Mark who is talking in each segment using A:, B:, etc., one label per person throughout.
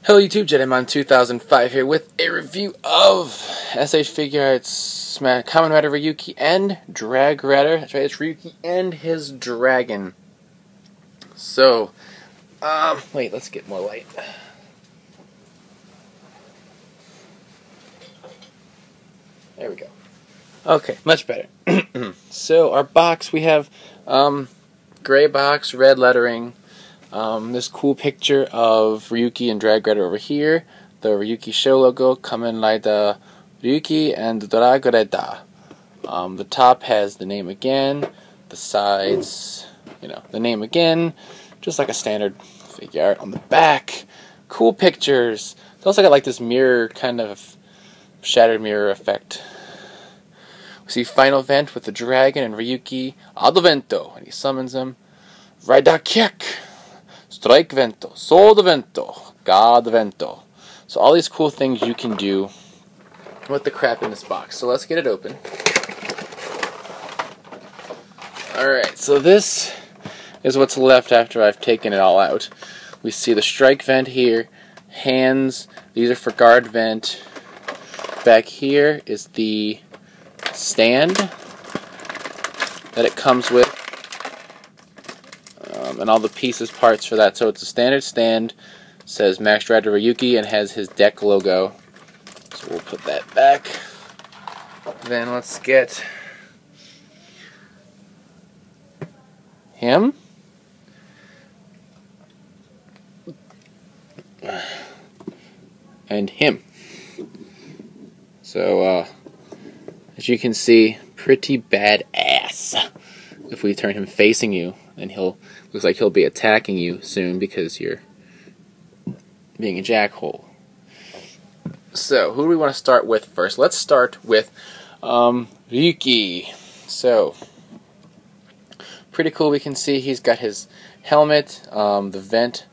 A: Hello YouTube, Jedimon 2005 here with a review of S.H.Figuarts Kamen Rider Ryuki and Dragredder. That's right, it's Ryuki and his dragon. So, wait, let's get more light. There we go. Okay, much better. So, our box, we have gray box, red lettering. This cool picture of Ryuki and Dragredder over here, the Ryuki show logo, Kamen Rider Ryuki and Dragredder. The top has the name again, the sides, the name again, just like a standard figure art. On the back, cool pictures. It's also got like this mirror, kind of shattered mirror effect. We see Final Vent with the dragon and Ryuki Advento, and he summons him. Rider Kick! Strike Vento, Sword Vento, God Vento. So all these cool things you can do with the crap in this box. So let's get it open. Alright, so this is what's left after I've taken it all out. We see the strike vent here, hands, these are for guard vent. Back here is the stand that it comes with. And all the pieces, parts for that. So it's a standard stand, says Max Rider Ryuki, and has his deck logo. So we'll put that back. Then let's get him. And him. So, as you can see, pretty badass. If we turn him facing you, and looks like he'll be attacking you soon because you're being a jackhole. So, who do we want to start with first? Let's start with Ryuki. So, pretty cool. We can see he's got his helmet, the vent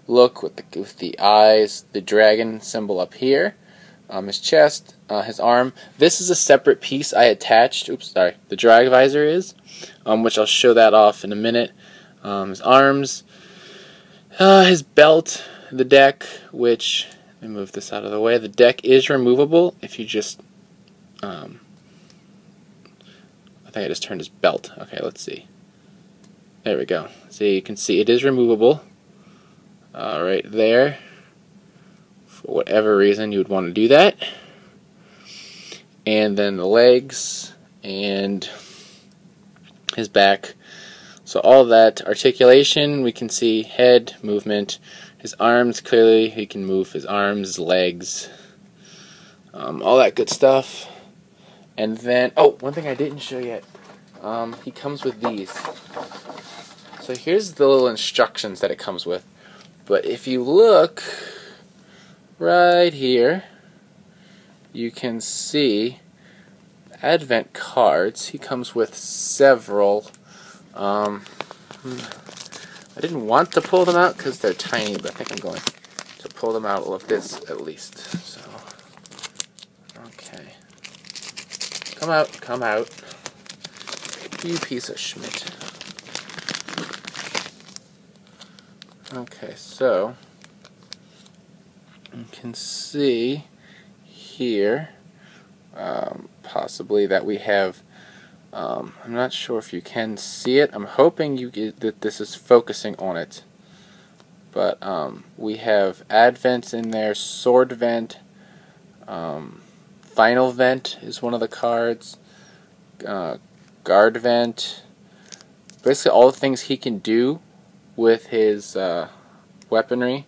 A: look with the eyes, the dragon symbol up here, his chest, his arm. This is a separate piece I attached. Oops, sorry. The DragVisor is, which I'll show that off in a minute. His arms, his belt, the deck, which, let me move this out of the way. The deck is removable if you just, I think I just turned his belt. Okay, let's see. There we go. So you can see it is removable. Right there. For whatever reason you would want to do that. And then the legs and his back. So all that articulation, we can see head movement, his arms clearly, he can move his arms, legs, all that good stuff. And then, oh, one thing I didn't show yet, he comes with these. So here's the little instructions that it comes with. But if you look right here, you can see Advent cards. He comes with several. I didn't want to pull them out because they're tiny, but I think I'm going to pull them out of this at least. So, okay. Come out, come out. You piece of Schmidt. Okay, so you can see here, possibly that we have. I'm not sure if you can see it. I'm hoping that this is focusing on it. But we have Advent in there, Sword Vent, Final Vent is one of the cards, Guard Vent. Basically all the things he can do with his weaponry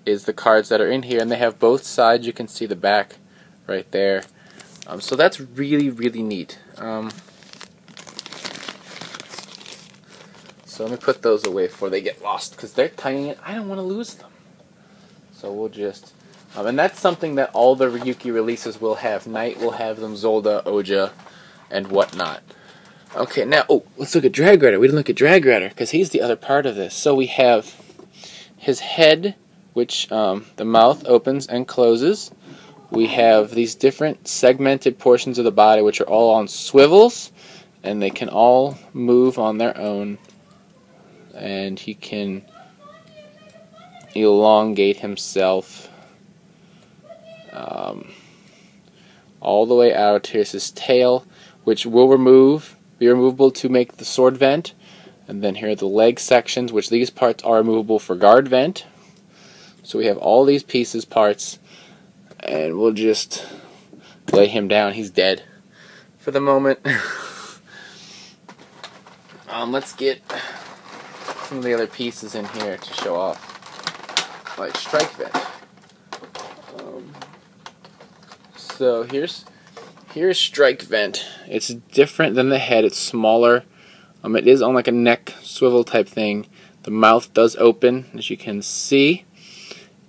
A: is the cards that are in here. And they have both sides. You can see the back right there. So that's really, really neat. So let me put those away before they get lost, because they're tiny and I don't want to lose them. So we'll just, and that's something that all the Ryuki releases will have. Knight will have them, Zolda, Oja, and whatnot. Okay, now, let's look at Dragredder. We didn't look at Dragredder, because he's the other part of this. So we have his head, which the mouth opens and closes. We have these different segmented portions of the body, which are all on swivels, and they can all move on their own. And he can elongate himself all the way out. Here's his tail, which will be removable to make the sword vent. And then here are the leg sections, which these parts are removable for guard vent. So we have all these parts, and we'll just lay him down. He's dead for the moment. Let's get some of the other pieces in here to show off, like strike vent. So here's strike vent. It's different than the head. It's smaller. It is on like a neck swivel type thing. The mouth does open, as you can see,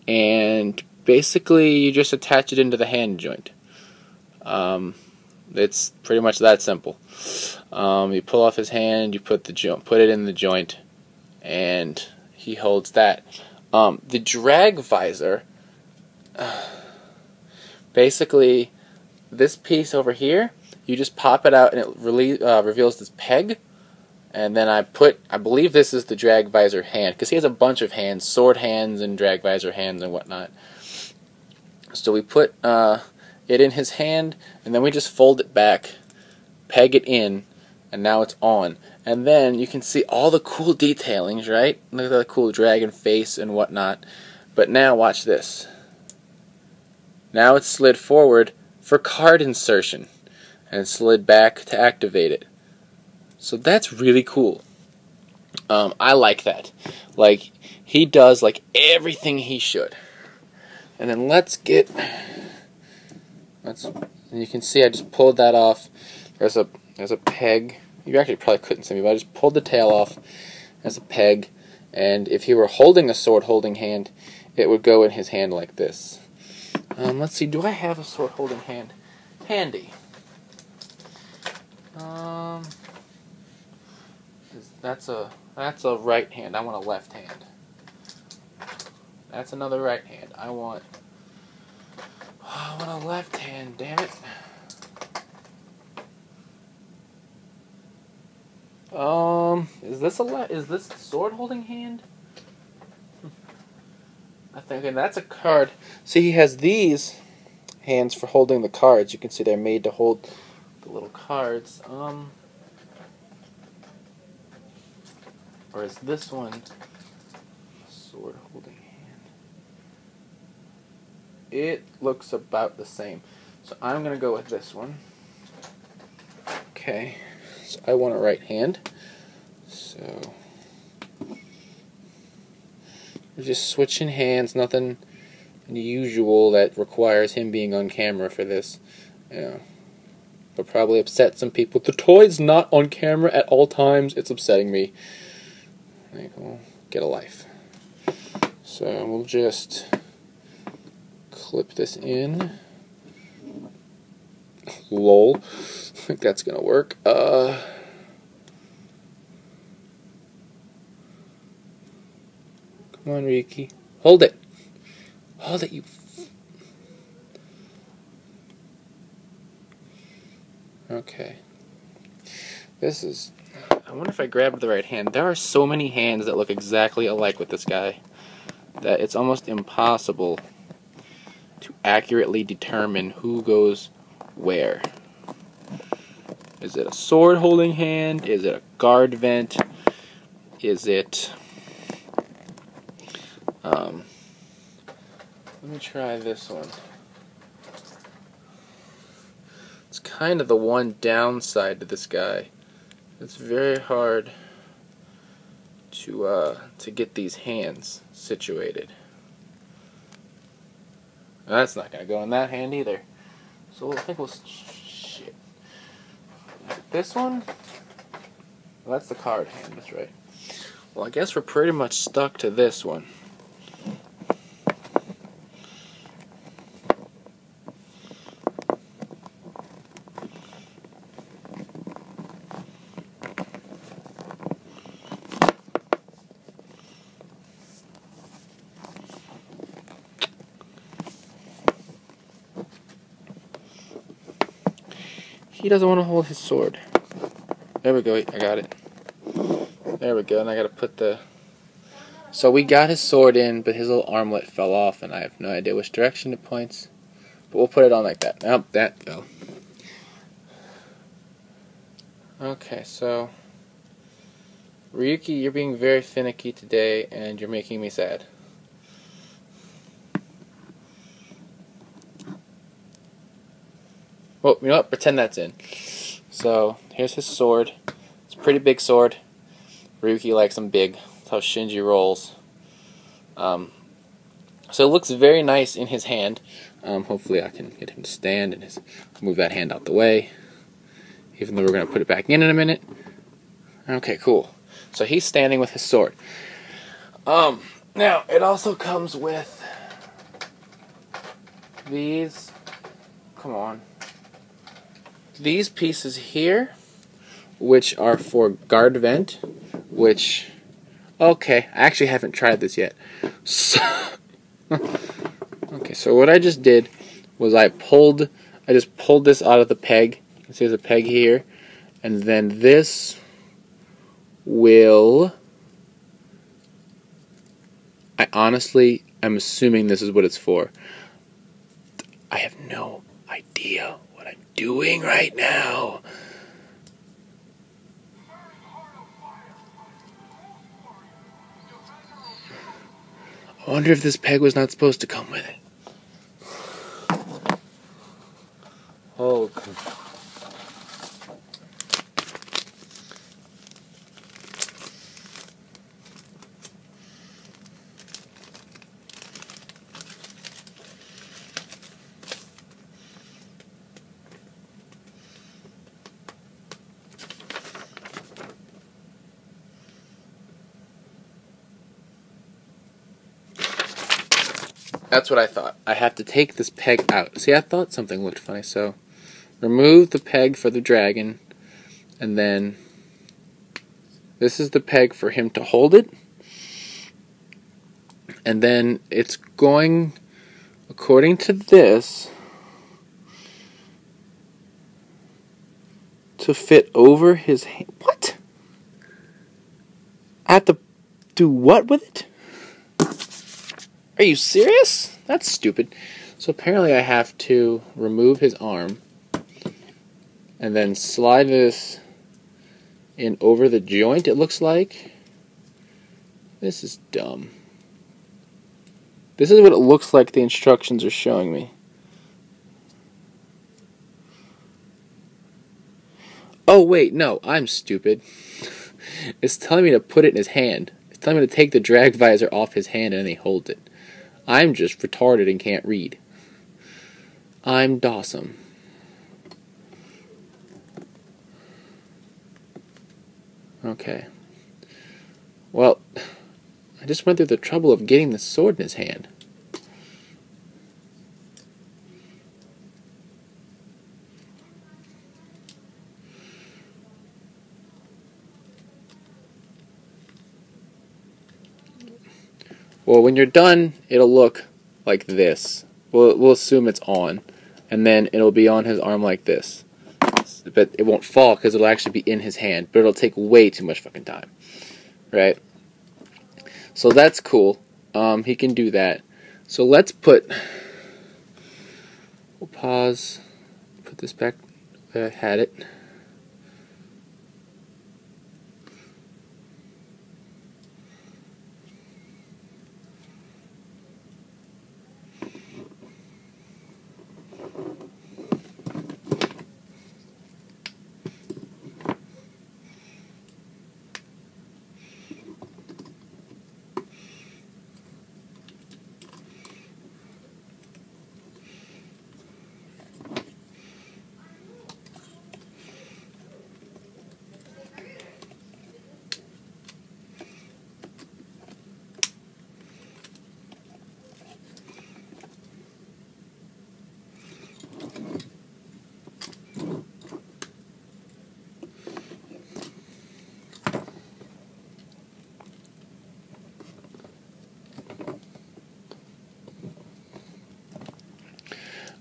A: and basically you just attach it into the hand joint. It's pretty much that simple. You pull off his hand, you put it in the joint, and he holds that. The DragVisor, basically this piece over here, you just pop it out and it reveals this peg. And then I believe this is the DragVisor hand, because he has a bunch of hands, sword hands and DragVisor hands and whatnot. So we put it in his hand, and then we just fold it back, peg it in, and now it's on. And then you can see all the cool detailings, right? Look at that cool dragon face and whatnot. But now watch this. Now it's slid forward for card insertion, and slid back to activate it. So that's really cool. I like that. Like, he does like everything he should. And then you can see I just pulled that off. There's a peg. You actually probably couldn't see me, but I just pulled the tail off as a peg. And if he were holding a sword holding hand, it would go in his hand like this. Let's see, do I have a sword holding hand handy? That's a right hand. I want a left hand. That's another right hand. I want a left hand, damn it. Is this a sword holding hand? I think, okay, that's a card. See, he has these hands for holding the cards. You can see they're made to hold the little cards. Or is this one a sword holding hand? It looks about the same. So I'm going to go with this one. Okay, so I want a right hand. So we're just switching hands, nothing unusual that requires him being on camera for this. Yeah. But probably upset some people. The toy's not on camera at all times. It's upsetting me. Like, well, get a life. So we'll just clip this in. Lol. I think that's gonna work. Come on, Ryuki. Hold it. Hold it, you. Okay. This is. I wonder if I grabbed the right hand. There are so many hands that look exactly alike with this guy that it's almost impossible to accurately determine who goes where. Is it a sword holding hand? Is it a guard vent? Is it... let me try this one. It's kind of the one downside to this guy. It's very hard to get these hands situated. That's not gonna go in that hand either. So I think we'll shit. This one? Well, that's the card hand. That's right. Well, I guess we're pretty much stuck to this one. He doesn't want to hold his sword. There we go, I got it. There we go, and I gotta put the So we got his sword in, but his little armlet fell off, and I have no idea which direction it points. But we'll put it on like that. Oh, that fell. Okay, so Ryuki, you're being very finicky today, and you're making me sad. Well, you know what? Pretend that's in. So, here's his sword. It's a pretty big sword. Ryuki likes them big. That's how Shinji rolls. So it looks very nice in his hand. Hopefully I can get him to stand and move that hand out the way. Even though we're going to put it back in a minute. Okay, cool. So he's standing with his sword. Now, it also comes with these... Come on. These pieces here, which are for guard vent, which, okay, I actually haven't tried this yet. So, okay, so what I just did was I just pulled this out of the peg. You can see there's a peg here, and then this will, I honestly am assuming this is what it's for. I have no idea what I'm doing right now. I wonder if this peg was not supposed to come with it. Oh, come on. That's what I thought. I have to take this peg out. See, I thought something looked funny, so remove the peg for the dragon, and then this is the peg for him to hold it, and then it's going, according to this, to fit over his hand. What? I have to do what with it? Are you serious? That's stupid. So apparently I have to remove his arm and then slide this in over the joint, it looks like. This is dumb. This is what it looks like the instructions are showing me. Oh wait, no, I'm stupid. It's telling me to put it in his hand. It's telling me to take the DragVisor off his hand and then he holds it. I'm just retarded and can't read. I'm Dawson. Okay. Well, I just went through the trouble of getting the sword in his hand. Well, when you're done, it'll look like this. We'll assume it's on, and then it'll be on his arm like this. But it won't fall because it'll actually be in his hand, but it'll take way too much fucking time. Right? So that's cool. He can do that. So let's we'll pause, put this back where I had it.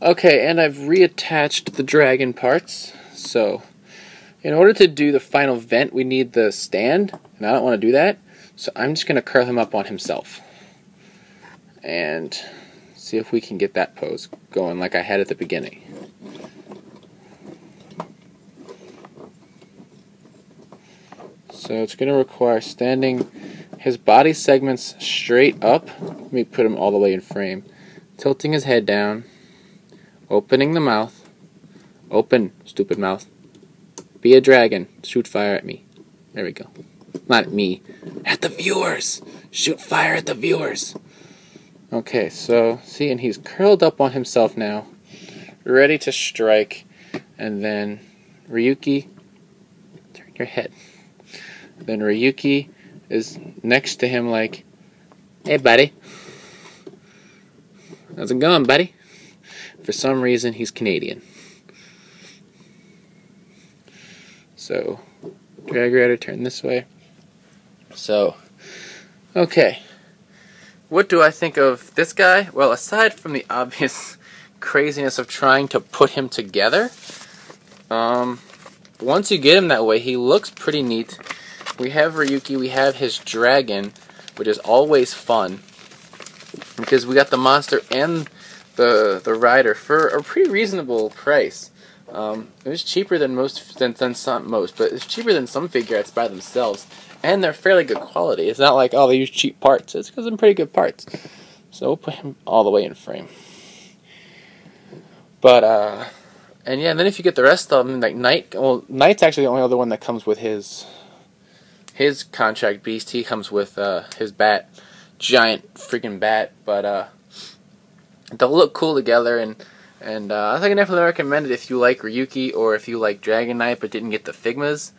A: Okay, and I've reattached the dragon parts. So, in order to do the final vent, we need the stand, and I don't want to do that. So I'm just going to curl him up on himself and see if we can get that pose going like I had at the beginning. So it's going to require standing his body segments straight up. Let me put him all the way in frame. Tilting his head down, opening the mouth. Open, stupid mouth. Be a dragon. Shoot fire at me. There we go. Not at me. At the viewers. Shoot fire at the viewers. Okay, so, see, and he's curled up on himself now, ready to strike. And then Ryuki, turn your head. Then Ryuki is next to him like, hey, buddy. How's it going, buddy? For some reason, he's Canadian. So, Dragreder, turn this way. So, okay. What do I think of this guy? Well, aside from the obvious craziness of trying to put him together, once you get him that way, he looks pretty neat. We have Ryuki, we have his dragon, which is always fun, because we got the monster and the rider for a pretty reasonable price. It was cheaper than but it's cheaper than some Figuarts by themselves, and they're fairly good quality. It's not like, oh, they use cheap parts. It's because they're pretty good parts. So we'll put him all the way in frame. But and yeah, and then if you get the rest of them, like Knight, well, Knight's actually the only other one that comes with his contract beast. He comes with his bat, giant freaking bat. But they'll look cool together, and I think I definitely recommend it if you like Ryuki or if you like Dragon Knight but didn't get the Figmas.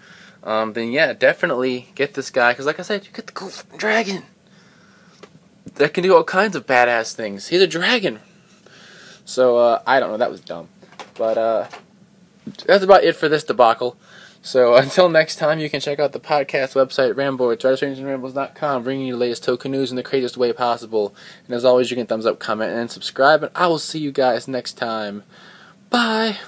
A: Then yeah, definitely get this guy, because like I said, you get the cool dragon that can do all kinds of badass things. He's a dragon. So I don't know, that was dumb. But that's about it for this debacle. So until next time, you can check out the podcast website, Ramboards, RiderStrangersandRambles.com, bringing you the latest token news in the craziest way possible. And as always, you can thumbs up, comment, and subscribe, and I will see you guys next time. Bye!